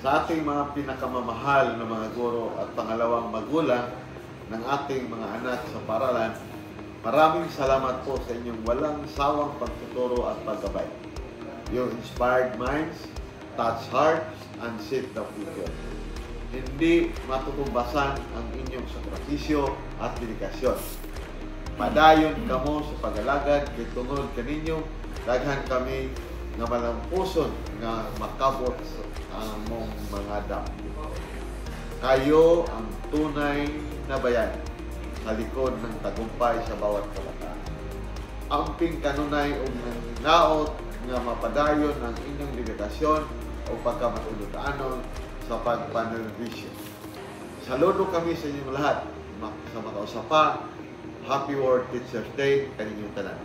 sa ating mga pinakamamahal na mga guro at pangalawang magulang ng ating mga anak sa paaralan, maraming salamat po sa inyong walang sawang pagtuturo at paggabay. Your inspired minds, touch hearts, and shape the future. Hindi matutumbasan ang inyong sakripisyo at dedikasyon. Padayon kamo sa pag-alagad kay tungod kaninyo, daghan kami nga malampuson nga makabot ang mong mga dapit. Kayo ang tunay na bayan sa likod ng tagumpay sa bawat kabataan. Amping kanunay o naot nga mapadayon ang inyong dedikasyon o pagkamatulog-anon sa pagpanervisyo. Saludo kami sa inyong lahat sa makausapa. Happy World Teacher's Day kaninyong tanan.